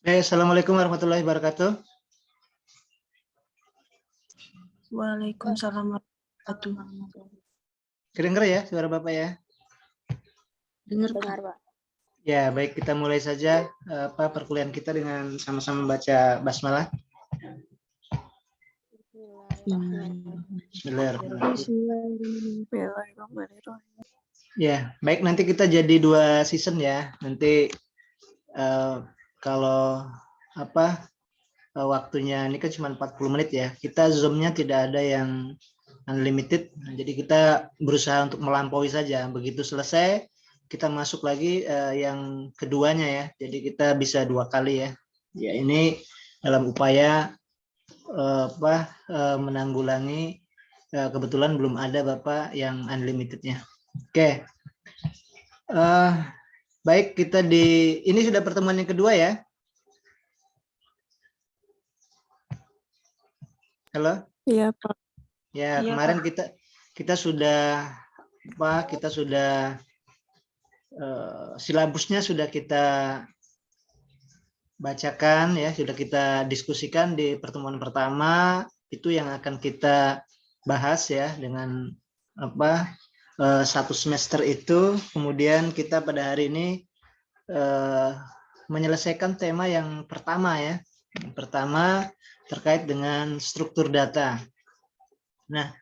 Assalamualaikum warahmatullahi wabarakatuh. Waalaikumsalam warahmatullahi wabarakatuh. Kedengar ya suara Bapak ya? Dengar, Pak. Ya, baik, kita mulai saja perkuliahan kita dengan sama-sama membaca basmalah. Bismillahirrahmanirrahim. Ya, baik, nanti kita jadi 2 season ya. Nanti kalau waktunya ini kan cuma 40 menit ya. Kita Zoom-nya tidak ada yang unlimited. Jadi kita berusaha untuk melampaui saja. Begitu selesai kita masuk lagi yang keduanya ya. Jadi kita bisa 2 kali ya. Ya, ini dalam upaya menanggulangi kebetulan belum ada Bapak yang unlimitednya. Oke. Baik, kita ini sudah pertemuan yang kedua ya. Halo? Iya, Pak. Ya, Iya, kemarin Pak. kita sudah silabusnya sudah kita bacakan ya, sudah kita diskusikan di pertemuan pertama. Itu yang akan kita bahas ya dengan satu semester itu. Kemudian kita pada hari ini menyelesaikan tema yang pertama ya. Yang pertama terkait dengan struktur data. Nah,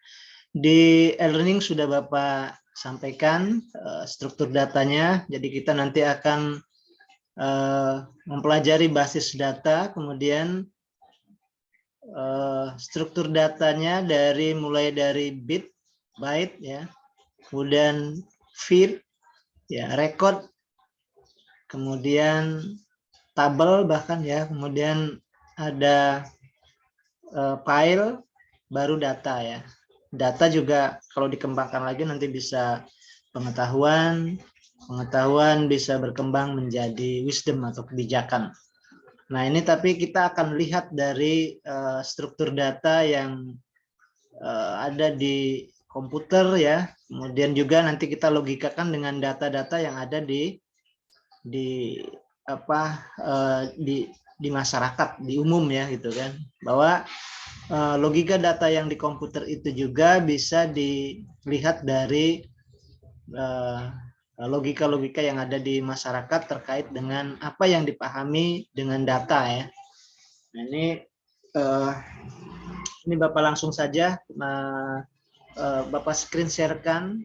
di e-learning sudah Bapak sampaikan struktur datanya. Jadi kita nanti akan mempelajari basis data, kemudian struktur datanya mulai dari bit, byte ya, kemudian field, ya, record, kemudian tabel bahkan ya, kemudian ada file, baru data ya. Data juga kalau dikembangkan lagi nanti bisa pengetahuan bisa berkembang menjadi wisdom atau kebijakan. Nah, ini tapi kita akan lihat dari struktur data yang ada di komputer ya. Kemudian juga nanti kita logikakan dengan data-data yang ada di masyarakat, di umum ya gitu kan. Bahwa logika data yang di komputer itu juga bisa dilihat dari logika-logika yang ada di masyarakat terkait dengan apa yang dipahami dengan data ya. Nah, ini Bapak langsung saja Bapak screen sharekan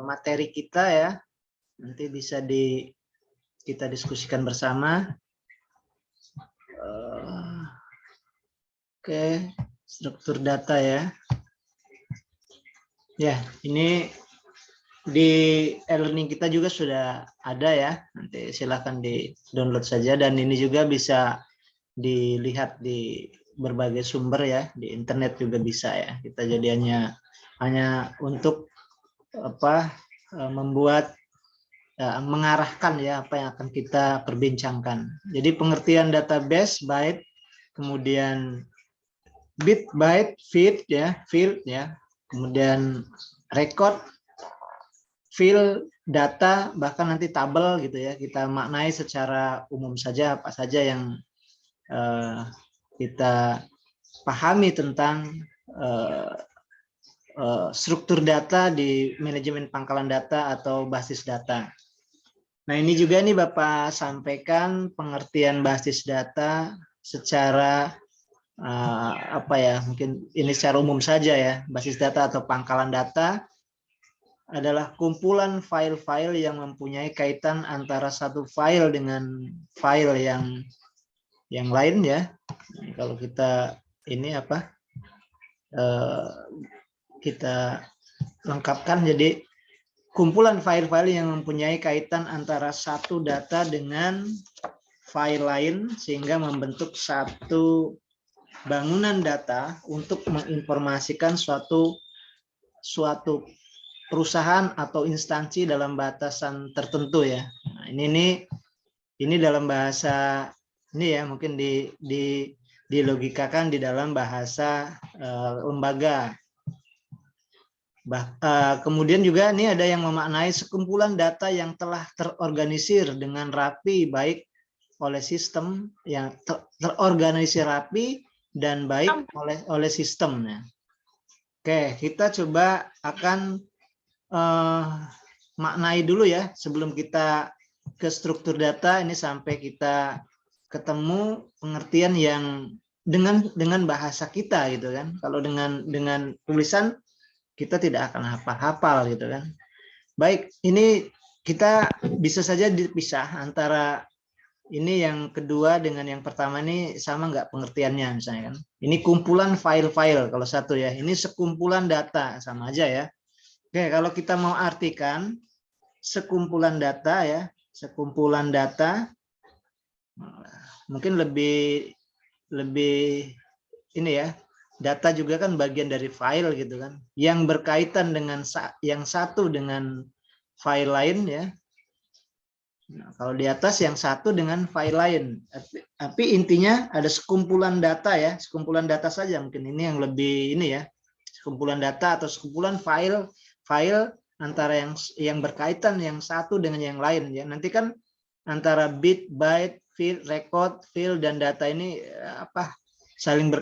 materi kita ya. Nanti bisa kita diskusikan bersama. Oke, struktur data ya. Ya, ini di e-learning kita juga sudah ada ya. Nanti silakan di-download saja, dan ini juga bisa dilihat di berbagai sumber ya, di internet juga bisa ya. Kita jadi hanya untuk membuat mengarahkan ya apa yang akan kita perbincangkan. Jadi pengertian database, byte, kemudian bit, byte, field ya, kemudian record, field, data, bahkan nanti tabel gitu ya. Kita maknai secara umum saja apa saja yang kita pahami tentang struktur data di manajemen pangkalan data atau basis data. Nah, ini juga nih Bapak sampaikan pengertian basis data secara mungkin ini secara umum saja ya. Basis data atau pangkalan data adalah kumpulan file-file yang mempunyai kaitan antara satu file dengan file yang lain ya. Kalau kita kita lengkapkan, jadi kumpulan file-file yang mempunyai kaitan antara satu data dengan file lain sehingga membentuk satu bangunan data untuk menginformasikan suatu perusahaan atau instansi dalam batasan tertentu ya. Nah, ini dalam bahasa ini ya, mungkin dilogikakan di dalam bahasa lembaga. Kemudian juga ini ada yang memaknai sekumpulan data yang telah terorganisir dengan rapi, baik oleh sistem, yang terorganisir rapi dan baik oleh sistemnya. Oke, kita coba akan maknai dulu ya sebelum kita ke struktur data ini, sampai kita ketemu pengertian yang dengan bahasa kita gitu kan. Kalau dengan tulisan kita tidak akan hafal-hafal gitu kan. Baik, ini kita bisa saja dipisah antara ini yang kedua dengan yang pertama, ini sama nggak pengertiannya misalnya kan. Ini kumpulan file-file kalau satu ya, ini sekumpulan data, sama aja ya. Oke, kalau kita mau artikan sekumpulan data ya, sekumpulan data mungkin lebih ini ya, data juga kan bagian dari file gitu kan, yang berkaitan dengan yang satu dengan file lain ya. Nah, kalau di atas yang satu dengan file lain, tapi intinya ada sekumpulan data ya, sekumpulan data saja mungkin ini yang lebih ini ya, sekumpulan data atau sekumpulan file antara yang berkaitan yang satu dengan yang lain ya. Nanti kan antara bit, byte, field, record, field dan data ini saling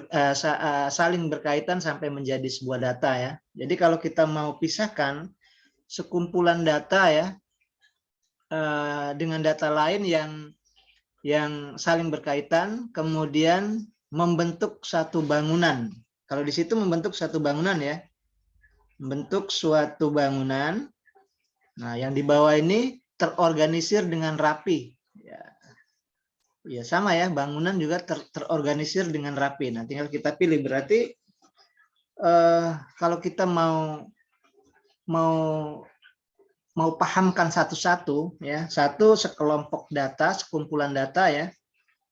berkaitan sampai menjadi sebuah data ya. Jadi kalau kita mau pisahkan sekumpulan data ya dengan data lain yang saling berkaitan, kemudian membentuk satu bangunan. Kalau di situ membentuk satu bangunan ya, membentuk suatu bangunan. Nah, yang di bawah ini terorganisir dengan rapi. Ya sama ya, bangunan juga terorganisir dengan rapi. Nah, tinggal kita pilih. Berarti kalau kita mau pahamkan satu-satu ya, satu sekelompok data, sekumpulan data ya,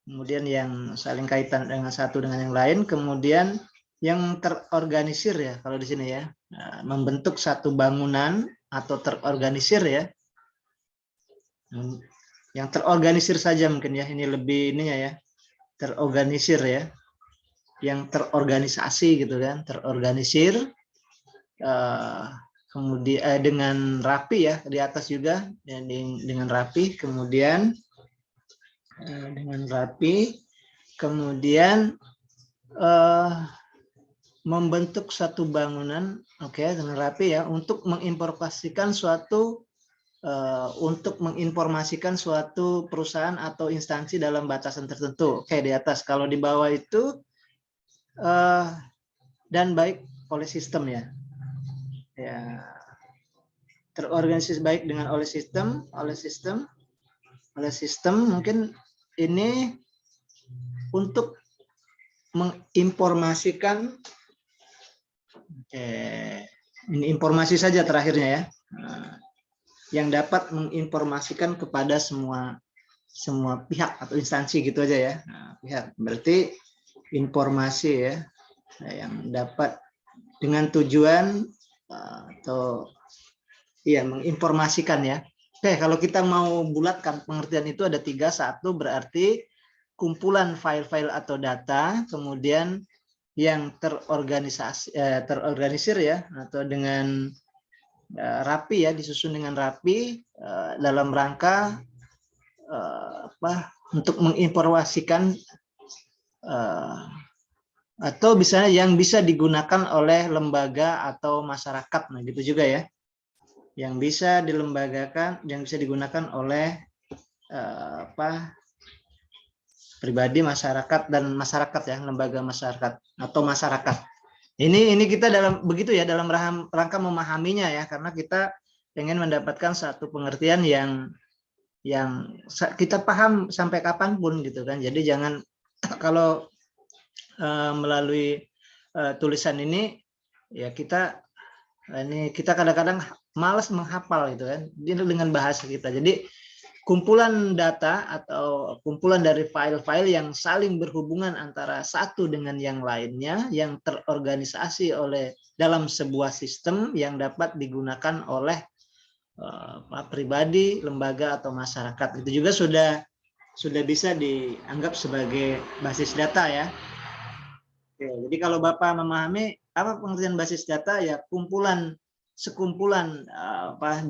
kemudian yang saling kaitan dengan satu dengan yang lain, kemudian yang terorganisir ya kalau di sini ya, membentuk satu bangunan atau terorganisir ya, yang terorganisir saja mungkin ya, ini lebih ininya ya, terorganisir ya, yang terorganisasi gitu kan, terorganisir kemudian dengan rapi ya, di atas juga dengan rapi, kemudian dengan rapi, kemudian membentuk satu bangunan, oke, dengan rapi ya, untuk menginformasikan suatu perusahaan atau instansi dalam batasan tertentu. Oke, di atas. Kalau di bawah itu dan baik oleh sistem ya. Ya, terorganisir baik dengan oleh sistem mungkin ini untuk menginformasikan ini informasi saja terakhirnya ya, yang dapat menginformasikan kepada semua pihak atau instansi gitu aja ya. Pihak berarti informasi ya, yang dapat dengan tujuan atau ya menginformasikan ya. Oke, kalau kita mau bulatkan pengertian itu ada 3. 1 berarti kumpulan file-file atau data, kemudian yang terorganisir ya, atau dengan rapi ya, disusun dengan rapi dalam rangka untuk menginformasikan atau misalnya yang bisa digunakan oleh lembaga atau masyarakat, nah gitu juga ya, yang bisa dilembagakan, yang bisa digunakan oleh pribadi, masyarakat dan masyarakat ya, lembaga masyarakat atau masyarakat. Ini kita dalam begitu ya, dalam rangka memahaminya ya, karena kita ingin mendapatkan satu pengertian yang kita paham sampai kapanpun gitu kan. Jadi jangan kalau melalui tulisan ini ya, kita kadang-kadang malas menghafal gitu kan dengan bahasa kita. Jadi kumpulan data atau kumpulan dari file-file yang saling berhubungan antara satu dengan yang lainnya, yang terorganisasi dalam sebuah sistem yang dapat digunakan oleh pribadi, lembaga atau masyarakat. Itu juga sudah bisa dianggap sebagai basis data ya. Oke, jadi kalau Bapak memahami apa pengertian basis data ya, kumpulan sekumpulan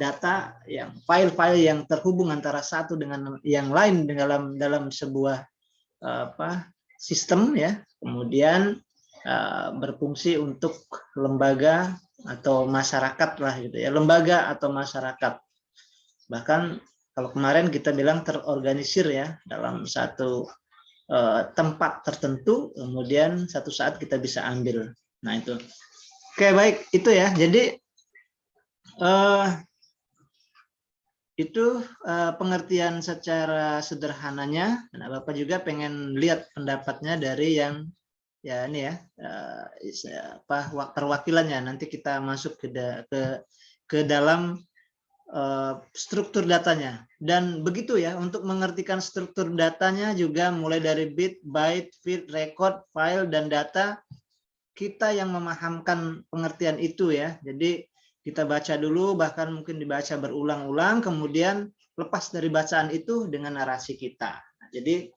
data yang file-file yang terhubung antara satu dengan yang lain dalam sebuah sistem ya, kemudian berfungsi untuk lembaga atau masyarakat lah gitu ya, lembaga atau masyarakat. Bahkan kalau kemarin kita bilang terorganisir ya dalam satu tempat tertentu, kemudian satu saat kita bisa ambil. Nah itu. Oke, baik, itu ya. Jadi itu pengertian secara sederhananya. Nah, Bapak juga pengen lihat pendapatnya dari yang ya ini ya perwakilannya. Nanti kita masuk ke dalam struktur datanya. Dan begitu ya, untuk mengertikan struktur datanya juga mulai dari bit, byte, feed, record, file, dan data, kita yang memahamkan pengertian itu ya. Jadi kita baca dulu, bahkan mungkin dibaca berulang-ulang, kemudian lepas dari bacaan itu dengan narasi kita. Nah, jadi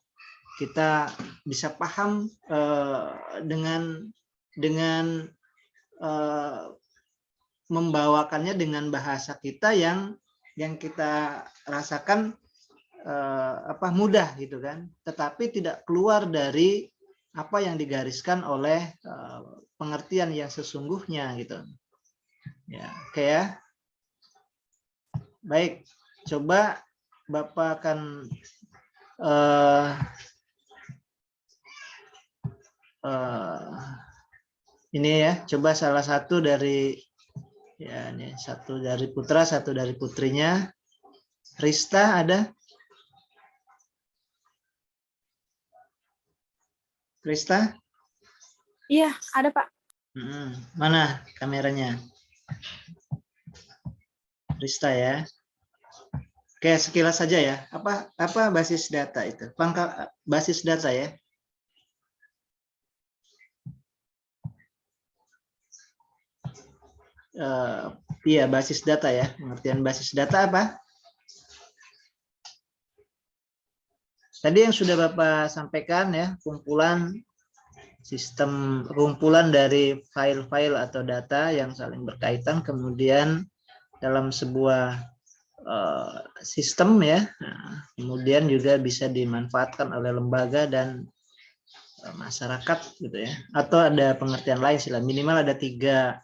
kita bisa paham dengan membawakannya dengan bahasa kita yang kita rasakan mudah gitu kan, tetapi tidak keluar dari apa yang digariskan oleh pengertian yang sesungguhnya gitu. Ya, oke ya. Baik, coba Bapak akan ini ya, coba salah satu dari ya ini, satu dari putra, satu dari putrinya. Rista ada? Rista? Iya, ada Pak. Mana kameranya? Rista ya. Oke, sekilas saja ya. Apa basis data itu? Pangkal basis data ya. Iya, basis data ya. Pengertian basis data apa? Tadi yang sudah Bapak sampaikan ya, kumpulan dari file-file atau data yang saling berkaitan, kemudian dalam sebuah sistem ya, nah, kemudian juga bisa dimanfaatkan oleh lembaga dan masyarakat gitu ya, atau ada pengertian lain sih, minimal ada tiga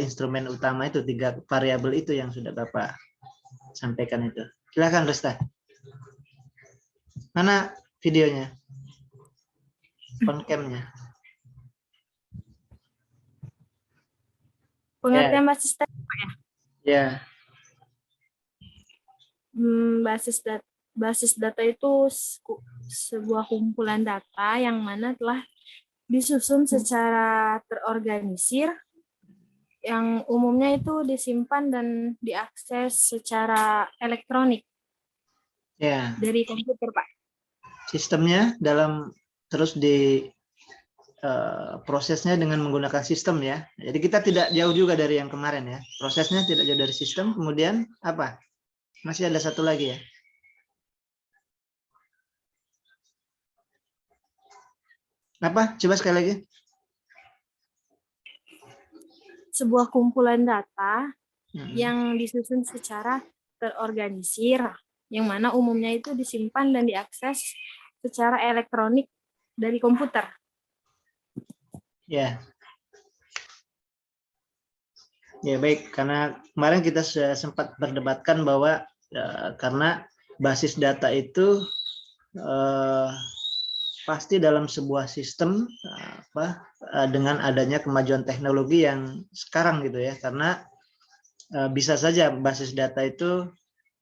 instrumen utama itu, tiga variabel itu yang sudah Bapak sampaikan itu. Silakan Resta. Mana videonya? On-cam-nya. Pengertian basis data ya? Ya. Basis data itu sebuah kumpulan data yang mana telah disusun secara terorganisir, yang umumnya itu disimpan dan diakses secara elektronik dari komputer, Pak. Sistemnya terus di prosesnya dengan menggunakan sistem ya. Jadi kita tidak jauh juga dari yang kemarin ya. Prosesnya tidak jauh dari sistem. Kemudian apa? Masih ada satu lagi ya. Apa? Coba sekali lagi. Sebuah kumpulan data yang disusun secara terorganisir, yang mana umumnya itu disimpan dan diakses secara elektronik dari komputer. Ya. Ya baik, karena kemarin kita sempat berdebatkan bahwa karena basis data itu pasti dalam sebuah sistem dengan adanya kemajuan teknologi yang sekarang gitu ya, karena bisa saja basis data itu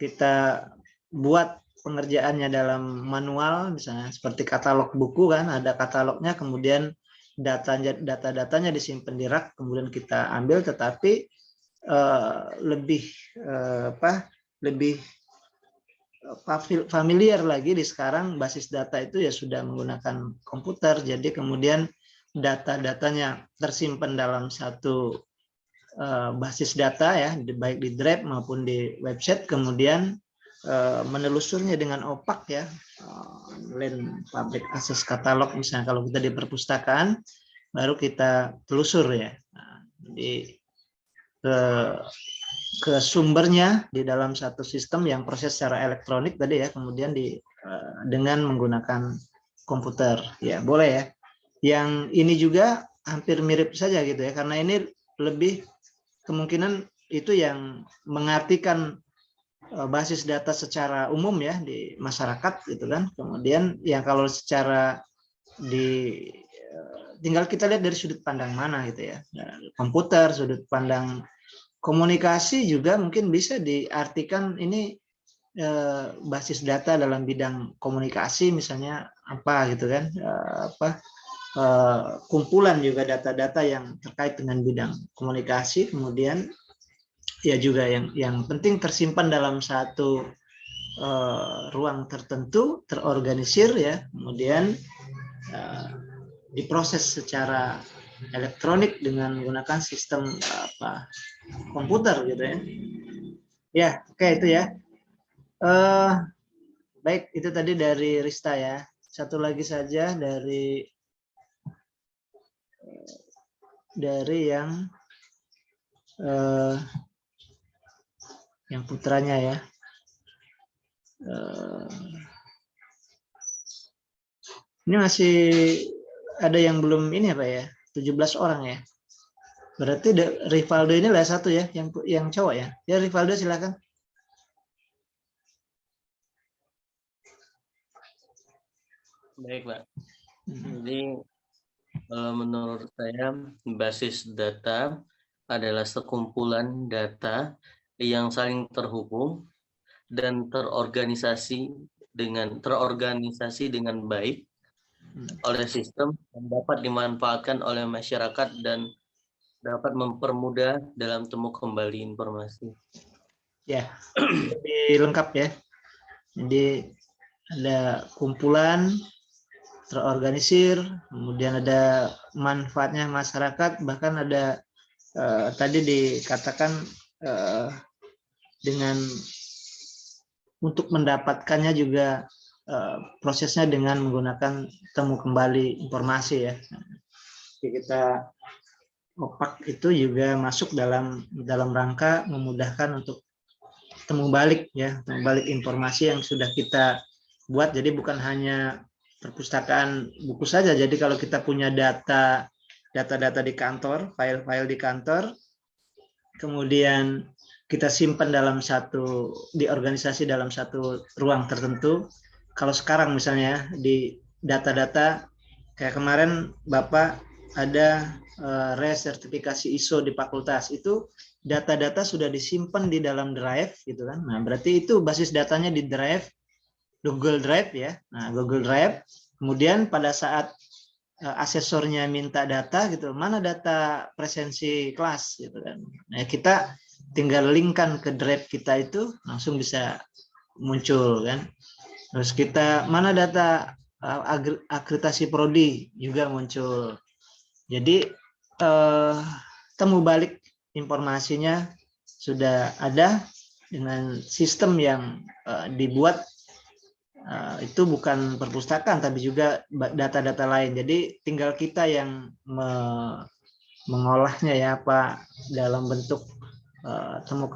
kita buat pengerjaannya dalam manual, misalnya seperti katalog buku kan, ada katalognya, kemudian data-datanya disimpan di rak, kemudian kita ambil, tetapi lebih familiar lagi di sekarang basis data itu ya sudah menggunakan komputer, jadi kemudian data-datanya tersimpan dalam satu basis data ya, baik di drive maupun di website, kemudian menelusurnya dengan OPAC ya, Land Public Access Catalog misalnya kalau kita di perpustakaan, baru kita telusur ya. Nah, jadi ke sumbernya di dalam satu sistem yang proses secara elektronik tadi ya, kemudian dengan menggunakan komputer ya, boleh ya. Yang ini juga hampir mirip saja gitu ya, karena ini lebih kemungkinan itu yang mengartikan basis data secara umum ya di masyarakat gitu kan. Kemudian yang kalau secara tinggal kita lihat dari sudut pandang mana gitu ya. Komputer, sudut pandang komunikasi juga mungkin bisa diartikan ini basis data dalam bidang komunikasi misalnya apa gitu kan, kumpulan juga data-data yang terkait dengan bidang komunikasi, kemudian ya juga yang penting tersimpan dalam satu ruang tertentu, terorganisir ya, kemudian diproses secara elektronik dengan menggunakan sistem komputer gitu ya. Ya, oke itu ya. Baik, itu tadi dari Rista ya. Satu lagi saja dari yang putranya ya. Ini masih ada yang belum ini apa ya? 17 orang ya. Berarti Rivaldo ini lah satu ya, yang cowok ya. Ya Rivaldo silakan. Baik, Pak. Jadi menurut saya basis data adalah sekumpulan data yang saling terhubung dan terorganisasi dengan baik oleh sistem yang dapat dimanfaatkan oleh masyarakat dan dapat mempermudah dalam temu kembali informasi. Ya, lebih lengkap ya. Jadi ada kumpulan terorganisir, kemudian ada manfaatnya masyarakat, bahkan ada tadi dikatakan dengan untuk mendapatkannya juga prosesnya dengan menggunakan temu kembali informasi ya. Jadi kita OPAK itu juga masuk dalam rangka memudahkan untuk temu balik ya, temu balik informasi yang sudah kita buat. Jadi bukan hanya perpustakaan buku saja. Jadi kalau kita punya data di kantor, file-file di kantor, kemudian kita simpan di organisasi dalam satu ruang tertentu. Kalau sekarang misalnya di data-data kayak kemarin Bapak ada resertifikasi ISO di fakultas, itu data-data sudah disimpan di dalam drive gitu kan. Nah, berarti itu basis datanya di drive Google Drive ya. Nah, Google Drive. Kemudian pada saat asesornya minta data gitu, mana data presensi kelas gitu kan. Nah, kita tinggal linkkan ke drive kita itu langsung bisa muncul kan. Terus kita mana data akreditasi prodi juga muncul. Jadi temu balik informasinya sudah ada dengan sistem yang dibuat itu bukan perpustakaan tapi juga data-data lain. Jadi tinggal kita yang mengolahnya ya, apa dalam bentuk temu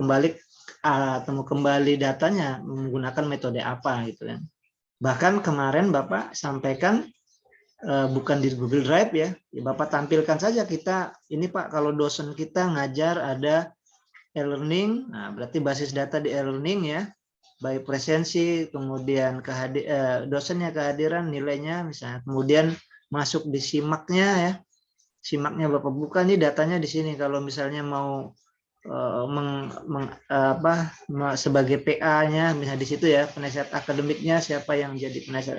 kembali datanya menggunakan metode apa gitu kan. Bahkan kemarin Bapak sampaikan bukan di Google Drive ya, Bapak tampilkan saja kita ini Pak, kalau dosen kita ngajar ada e-learning, nah berarti basis data di e-learning ya, baik presensi, kemudian dosennya kehadiran, nilainya misalnya, kemudian masuk di simaknya ya, simaknya Bapak buka nih datanya di sini. Kalau misalnya mau sebagai PA-nya misalnya di situ ya, penasihat akademiknya siapa yang jadi penasihat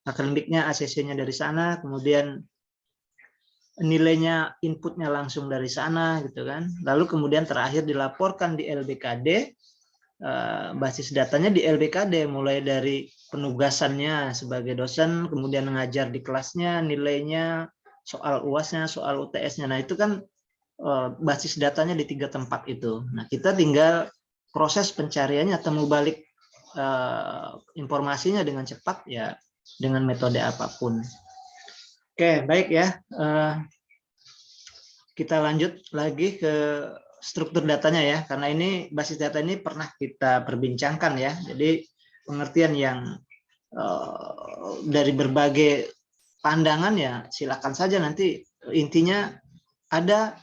akademiknya, ACC-nya dari sana, kemudian nilainya inputnya langsung dari sana gitu kan. Lalu kemudian terakhir dilaporkan di LBKD, basis datanya di LBKD mulai dari penugasannya sebagai dosen, kemudian mengajar di kelasnya, nilainya, soal UAS-nya, soal UTS-nya. Nah, itu kan basis datanya di 3 tempat itu. Nah, kita tinggal proses pencariannya, temu balik informasinya dengan cepat ya, dengan metode apapun. Oke, baik ya. kita lanjut lagi ke struktur datanya ya, karena ini basis data ini pernah kita perbincangkan ya. Jadi pengertian yang dari berbagai pandangan ya silakan saja, nanti intinya ada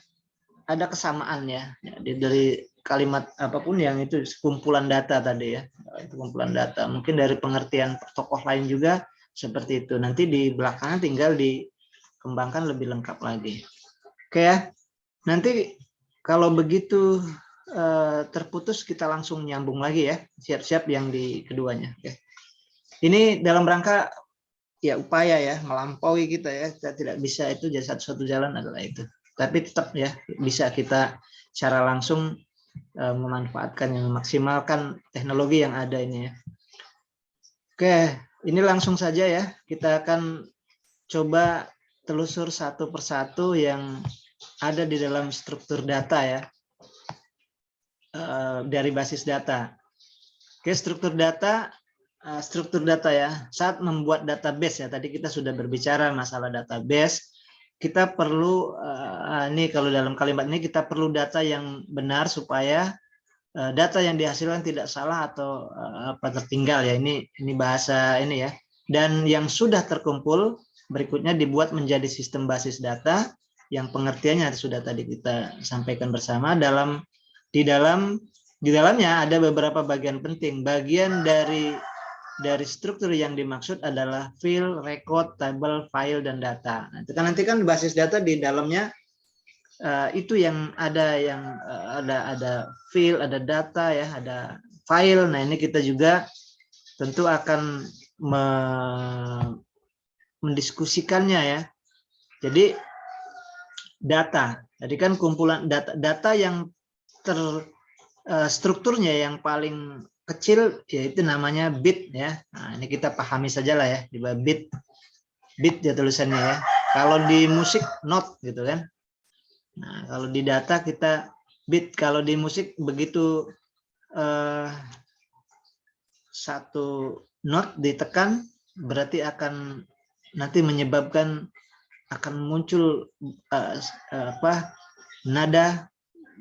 kesamaan ya. Jadi dari kalimat apapun yang itu kumpulan data tadi ya, itu kumpulan data. Mungkin dari pengertian tokoh lain juga seperti itu. Nanti di belakangnya tinggal dikembangkan lebih lengkap lagi. Oke ya. Nanti kalau begitu terputus kita langsung nyambung lagi ya. Siap-siap yang di keduanya. Oke. Ini dalam rangka ya upaya ya melampaui kita ya. Kita tidak bisa itu jadi satu-satu jalan adalah itu. Tapi tetap ya bisa kita secara langsung memanfaatkan yang memaksimalkan teknologi yang ada ini ya. Oke, ini langsung saja ya. Kita akan coba telusur satu persatu yang ada di dalam struktur data ya, dari basis data. Oke, struktur data ya. Saat membuat database ya, tadi kita sudah berbicara masalah database. Kita perlu ini kalau dalam kalimat ini kita perlu data yang benar supaya data yang dihasilkan tidak salah atau tertinggal ya. Ini bahasa ini ya. Dan yang sudah terkumpul berikutnya dibuat menjadi sistem basis data yang pengertiannya sudah tadi kita sampaikan bersama. Di dalamnya ada beberapa bagian penting. Bagian dari struktur yang dimaksud adalah field, record, table, file, dan data. Nanti kan basis data di dalamnya itu yang ada ada field, ada data ya, ada file. Nah ini kita juga tentu akan mendiskusikannya ya. Jadi data, jadi kan kumpulan data yang strukturnya yang paling kecil yaitu namanya bit ya. Nah ini kita pahami saja lah ya, di bit ya tulisannya ya. Kalau di musik note gitu kan. Nah kalau di data kita bit, kalau di musik begitu satu note ditekan berarti akan nanti menyebabkan akan muncul nada,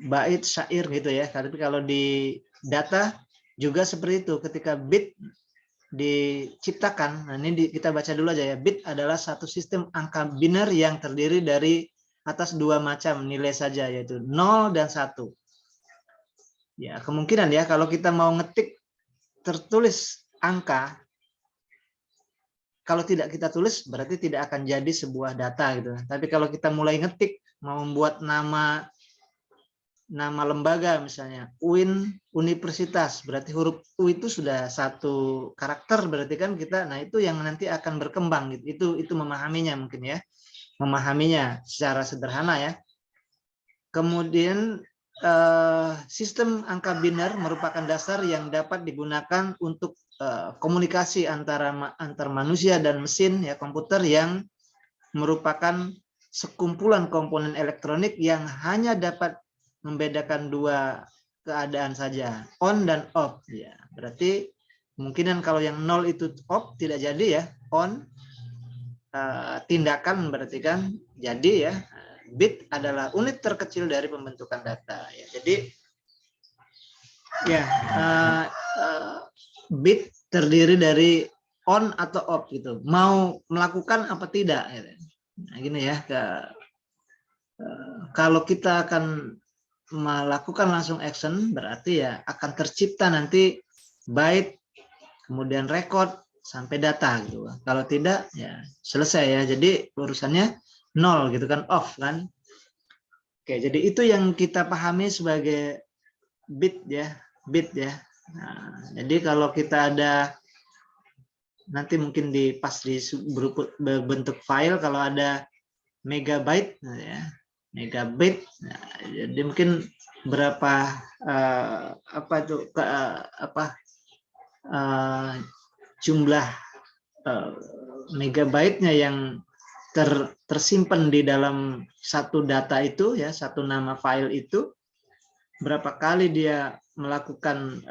bait, syair gitu ya. Tapi kalau di data juga seperti itu, ketika bit diciptakan. Nah ini kita baca dulu aja ya. Bit adalah satu sistem angka biner yang terdiri dari atas dua macam nilai saja, yaitu 0 dan 1. Ya, kemungkinan ya kalau kita mau ngetik tertulis angka, kalau tidak kita tulis berarti tidak akan jadi sebuah data gitu. Tapi kalau kita mulai ngetik, mau membuat nama lembaga misalnya UIN Universitas, berarti huruf U itu sudah satu karakter, berarti kan kita, nah itu yang nanti akan berkembang gitu. Itu memahaminya mungkin ya. Memahaminya secara sederhana ya. Kemudian sistem angka biner merupakan dasar yang dapat digunakan untuk komunikasi antar manusia dan mesin ya, komputer, yang merupakan sekumpulan komponen elektronik yang hanya dapat membedakan dua keadaan saja, on dan off ya. Berarti kemungkinan kalau yang 0 itu off tidak jadi ya, on tindakan berarti kan jadi ya. Bit adalah unit terkecil dari pembentukan data ya. Jadi ya bit terdiri dari on atau off gitu, mau melakukan apa tidak gitu. Nah gini ya, kalau kita akan melakukan langsung action berarti ya akan tercipta nanti byte, kemudian record sampai data gitu. Kalau tidak ya selesai ya, jadi urusannya 0 gitu kan, off kan. Oke, jadi itu yang kita pahami sebagai bit ya, Nah, jadi kalau kita ada nanti mungkin pas di berbentuk file, kalau ada megabyte ya, megabit, nah, jadi mungkin berapa jumlah megabyte-nya yang tersimpan di dalam satu data itu ya, satu nama file itu, berapa kali dia melakukan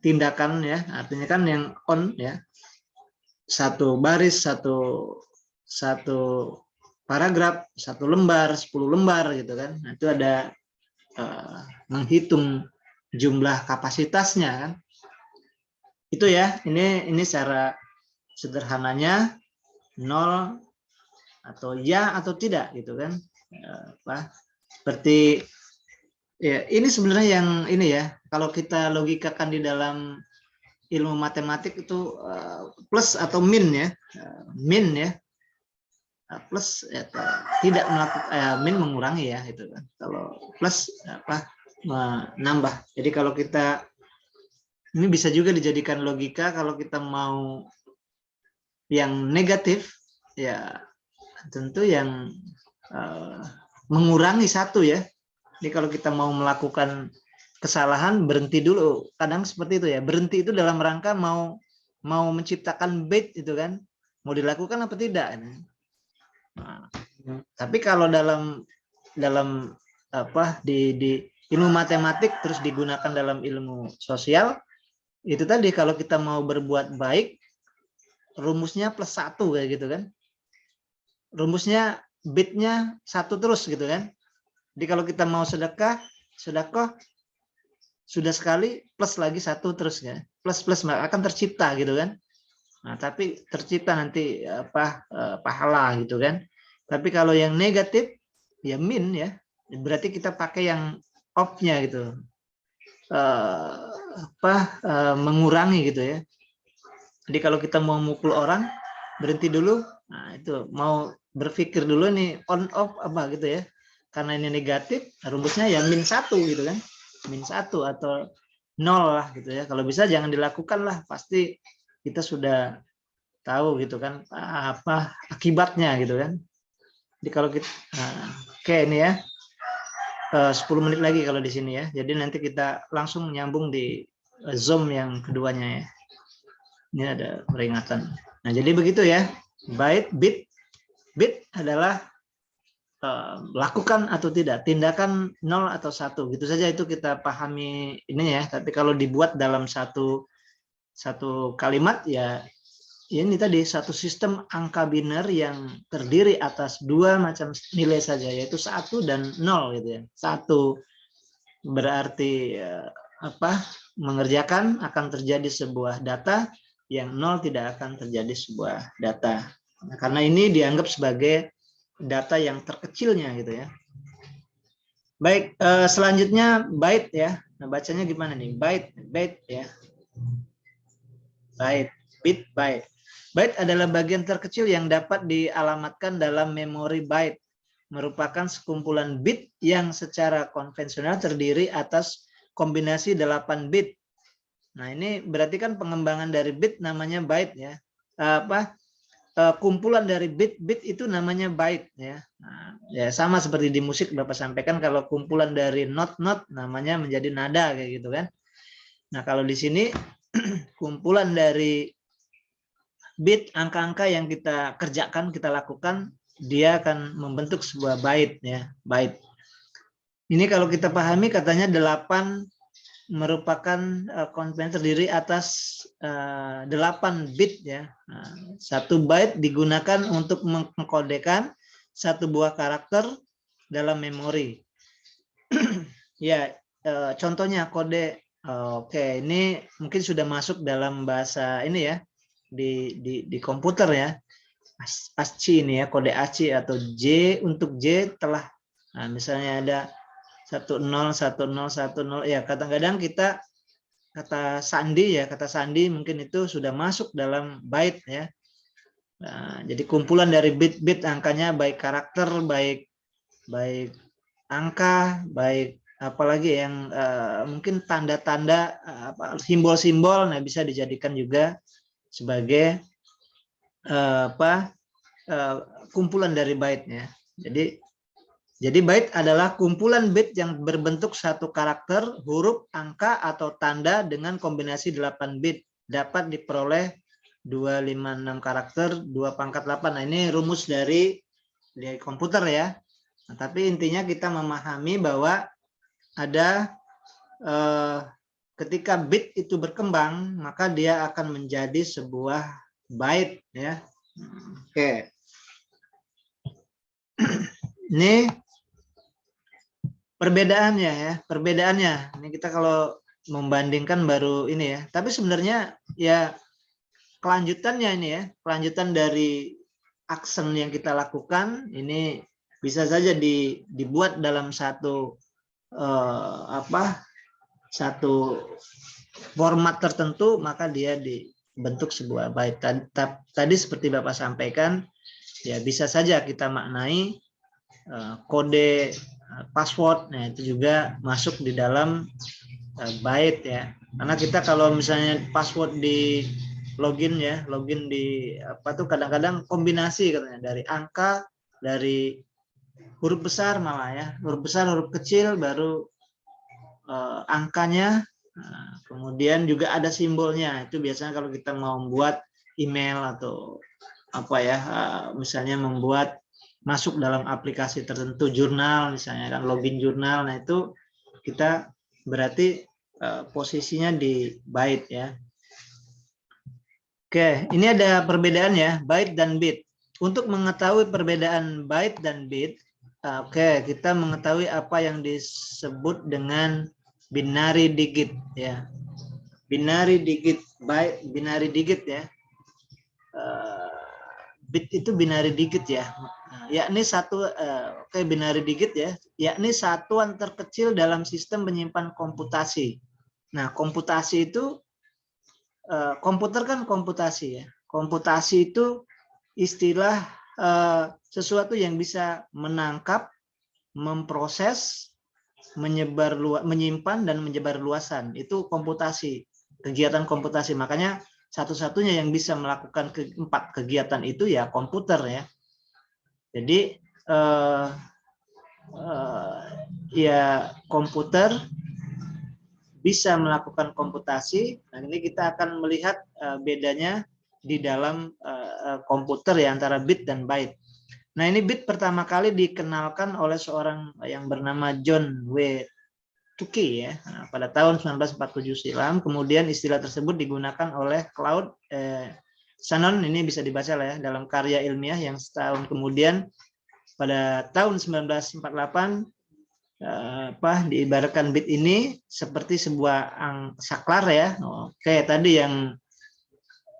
tindakan ya, artinya kan yang on ya, satu baris, satu paragraf 1 lembar, 10 lembar gitu kan. Nah, itu ada menghitung jumlah kapasitasnya kan. Itu ya, ini secara sederhananya 0 atau ya atau tidak gitu kan. Seperti ya, ini sebenarnya yang ini ya, kalau kita logikakan di dalam ilmu matematik itu plus atau min ya. Min ya. Plus ya, tidak melakukan min mengurangi ya itu kan. Kalau plus menambah. Jadi kalau kita ini bisa juga dijadikan logika kalau kita mau yang negatif ya tentu yang mengurangi satu ya. Jadi kalau kita mau melakukan kesalahan berhenti dulu. Kadang seperti itu ya. Berhenti itu dalam rangka mau menciptakan bait itu kan. Mau dilakukan apa tidak? Nah, tapi kalau dalam di ilmu matematik terus digunakan dalam ilmu sosial itu tadi, kalau kita mau berbuat baik rumusnya plus 1 kayak gitu kan, rumusnya bitnya 1 terus gitu kan. Jadi kalau kita mau sedekah sudah sekali plus lagi 1 terus ya, plus akan tercipta gitu kan. Nah, tapi tercipta nanti pahala gitu kan. Tapi kalau yang negatif ya min ya, berarti kita pakai yang off-nya gitu. Mengurangi gitu ya. Jadi kalau kita mau mukul orang berhenti dulu. Nah, itu mau berpikir dulu nih on off apa gitu ya. Karena ini negatif, rumusnya ya min 1 gitu kan. Min 1 atau 0 lah gitu ya. Kalau bisa jangan dilakukan lah, pasti kita sudah tahu gitu kan apa akibatnya gitu kan. Jadi kalau kita oke ini ya 10 menit lagi kalau di sini ya. Jadi nanti kita langsung nyambung di Zoom yang keduanya ya. Ini ada peringatan. Nah, jadi begitu ya. Bit adalah lakukan atau tidak, tindakan 0 atau 1. Gitu saja itu kita pahami ini ya. Tapi kalau dibuat dalam satu kalimat ya ini tadi satu sistem angka biner yang terdiri atas 2 macam nilai saja, yaitu 1 dan 0 gitu ya. 1 berarti mengerjakan akan terjadi sebuah data, yang 0 tidak akan terjadi sebuah data. Nah, karena ini dianggap sebagai data yang terkecilnya gitu ya. Baik, selanjutnya byte ya. Nah, bacanya gimana nih? Byte ya. Bit byte. Byte adalah bagian terkecil yang dapat dialamatkan dalam memori byte, merupakan sekumpulan bit yang secara konvensional terdiri atas kombinasi 8 bit. Nah, ini berarti kan pengembangan dari bit namanya byte ya. Kumpulan dari bit itu namanya byte ya. Nah, ya sama seperti di musik Bapak sampaikan, kalau kumpulan dari not namanya menjadi nada kayak gitu kan. Nah, kalau di sini kumpulan dari bit, angka-angka yang kita kerjakan, kita lakukan, dia akan membentuk sebuah byte ya, byte. Ini kalau kita pahami katanya 8 merupakan komponen terdiri atas 8 bit ya. Nah, 1 byte digunakan untuk mengkodekan satu buah karakter dalam memori. Ya, contohnya kode. Oke, ini mungkin sudah masuk dalam bahasa ini ya. Di komputer ya, ASCII ini ya, kode ASCII atau J untuk J telah, nah misalnya ada 10 ya, kadang-kadang kita kata sandi mungkin itu sudah masuk dalam byte ya. Nah, jadi kumpulan dari bit-bit angkanya, baik karakter, baik angka, baik apalagi yang mungkin tanda-tanda simbol-simbol, nah bisa dijadikan juga sebagai kumpulan dari byte ya. Jadi byte adalah kumpulan bit yang berbentuk satu karakter, huruf, angka atau tanda dengan kombinasi 8 bit, dapat diperoleh 256 karakter 2⁻8. Nah, ini rumus dari komputer ya. Nah, tapi intinya kita memahami bahwa ada ketika bit itu berkembang, maka dia akan menjadi sebuah byte ya. Oke. Ini perbedaannya ya, perbedaannya. Ini kita kalau membandingkan baru ini ya. Tapi sebenarnya ya kelanjutannya ini ya, kelanjutan dari action yang kita lakukan ini bisa saja dibuat dalam satu satu format tertentu, maka dia dibentuk sebuah bait. Tadi seperti Bapak sampaikan, ya bisa saja kita maknai kode password, nah itu juga masuk di dalam bait ya. Karena kita kalau misalnya password di login ya, login di apa tuh kadang-kadang kombinasi katanya dari angka, dari huruf besar malah ya, huruf besar, huruf kecil, baru angkanya, kemudian juga ada simbolnya. Itu biasanya kalau kita mau membuat email atau apa ya, misalnya membuat masuk dalam aplikasi tertentu, jurnal misalnya kan, login jurnal, nah itu kita berarti posisinya di bait ya. Oke, ini ada perbedaan ya, bait dan bit. Untuk mengetahui perbedaan bait dan bit, oke, kita mengetahui apa yang disebut dengan binary digit ya. Binary digit, bait, binary digit ya. Bit itu binary digit ya. Yakni satu, binary digit ya, yakni satuan terkecil dalam sistem penyimpan komputasi. Nah, komputasi itu komputer kan komputasi ya. Komputasi itu istilah sesuatu yang bisa menangkap, memproses, menyimpan dan menyebar luasan. Itu komputasi, kegiatan komputasi. Makanya satu-satunya yang bisa melakukan keempat kegiatan itu ya komputer ya. Jadi ya komputer bisa melakukan komputasi. Nah, ini kita akan melihat bedanya di dalam komputer ya antara bit dan byte. Nah, ini bit pertama kali dikenalkan oleh seorang yang bernama John W. Tukey ya, pada tahun 1947 silam. Kemudian istilah tersebut digunakan oleh Claude Shannon, ini bisa dibaca lah ya dalam karya ilmiah yang setahun kemudian pada tahun 1948 diibaratkan bit ini seperti sebuah saklar ya. Oke, tadi yang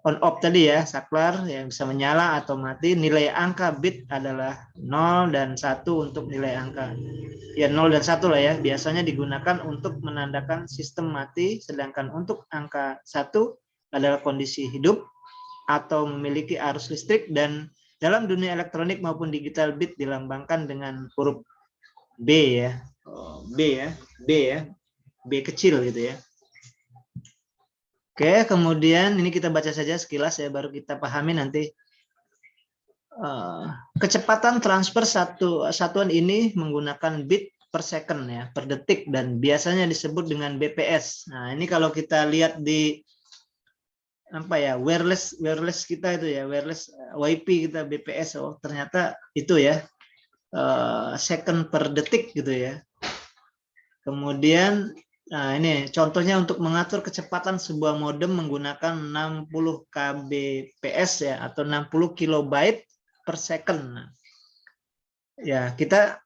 on off tadi ya, saklar yang bisa menyala atau mati. Nilai angka bit adalah 0 dan 1 untuk nilai angka. Ya 0 dan 1 lah ya, biasanya digunakan untuk menandakan sistem mati, sedangkan untuk angka 1 adalah kondisi hidup atau memiliki arus listrik, dan dalam dunia elektronik maupun digital bit dilambangkan dengan huruf B ya. B kecil gitu ya. Oke, kemudian ini kita baca saja sekilas ya, baru kita pahami nanti. Kecepatan transfer satuan ini menggunakan bit per second ya, per detik, dan biasanya disebut dengan BPS. Nah, ini kalau kita lihat di apa ya, wireless kita itu ya, wireless WiFi kita BPS, oh ternyata itu ya, second per detik gitu ya. Kemudian, nah ini contohnya untuk mengatur kecepatan sebuah modem menggunakan 60 kbps ya, atau 60 kilobyte per second. Nah, ya kita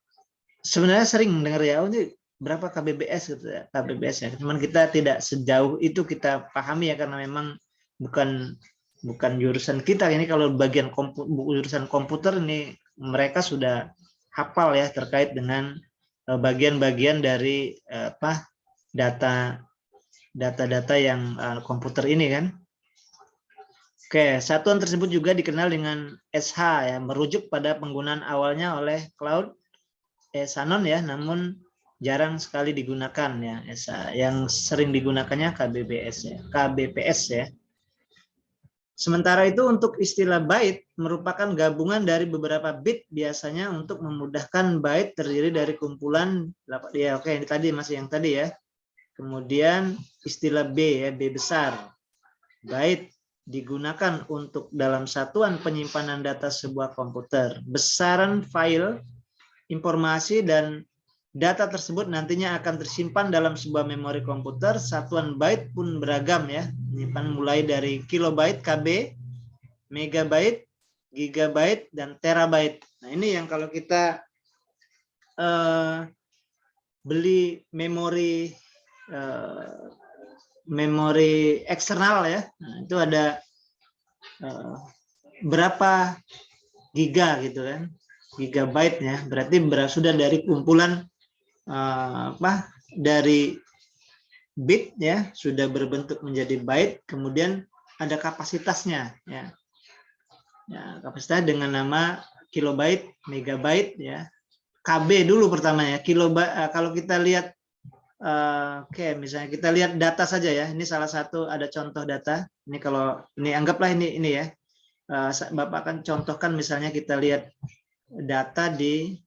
sebenarnya sering dengar ya, oh ini berapa kbps gitu ya, kbps ya. Cuman kita tidak sejauh itu kita pahami ya, karena memang bukan jurusan kita. Ini kalau bagian jurusan komputer ini mereka sudah hafal ya terkait dengan bagian-bagian dari data yang komputer ini kan. Oke, satuan tersebut juga dikenal dengan SH ya, merujuk pada penggunaan awalnya oleh Claude Shannon ya, namun jarang sekali digunakan ya SH. Yang sering digunakannya KBPS ya. Sementara itu untuk istilah byte merupakan gabungan dari beberapa bit, biasanya untuk memudahkan byte terdiri dari kumpulan ya, oke, ini tadi masih yang tadi ya. Kemudian istilah B ya, B besar. Byte digunakan untuk dalam satuan penyimpanan data sebuah komputer. Besaran file, informasi dan data tersebut nantinya akan tersimpan dalam sebuah memori komputer. Satuan byte pun beragam ya, menyimpan mulai dari kilobyte, KB, megabyte, gigabyte, dan terabyte. Nah, ini yang kalau kita beli memori memori eksternal ya, nah, itu ada berapa giga gitu kan, gigabyte ya, berarti sudah dari kumpulan dari bit ya, sudah berbentuk menjadi byte, kemudian ada kapasitasnya ya. Ya, kapasitas dengan nama kilobyte, megabyte ya. KB dulu pertama ya, kilobyte. Kalau kita lihat oke, misalnya kita lihat data saja ya. Ini salah satu ada contoh data. Ini kalau ini anggaplah ini ya. Bapak akan contohkan misalnya kita lihat data di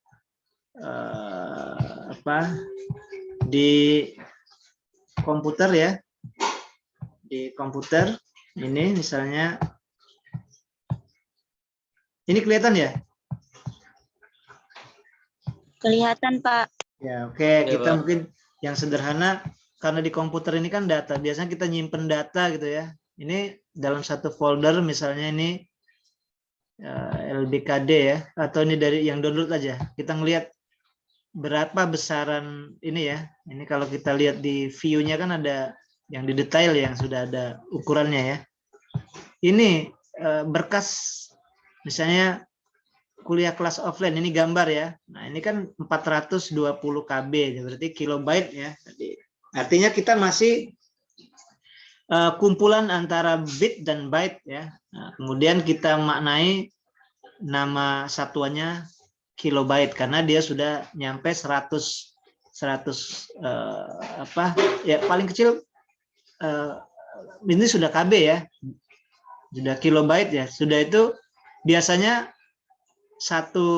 di komputer ya. Di komputer ini misalnya ini kelihatan ya? Kelihatan, Pak. Ya, oke. Kita Pak. Mungkin yang sederhana, karena di komputer ini kan data. Biasanya kita nyimpen data gitu ya. Ini dalam satu folder, misalnya ini LBKD ya. Atau ini dari yang download aja. Kita ngelihat berapa besaran ini ya. Ini kalau kita lihat di view-nya kan ada yang di detail yang sudah ada ukurannya ya. Ini berkas misalnya kuliah kelas offline, ini gambar ya. Nah, ini kan 420 KB, berarti kilobyte ya. Artinya kita masih kumpulan antara bit dan byte ya. Nah, kemudian kita maknai nama satuannya kilobyte karena dia sudah nyampe 100 ya paling kecil ini sudah KB ya. Sudah kilobyte ya. Sudah itu biasanya satu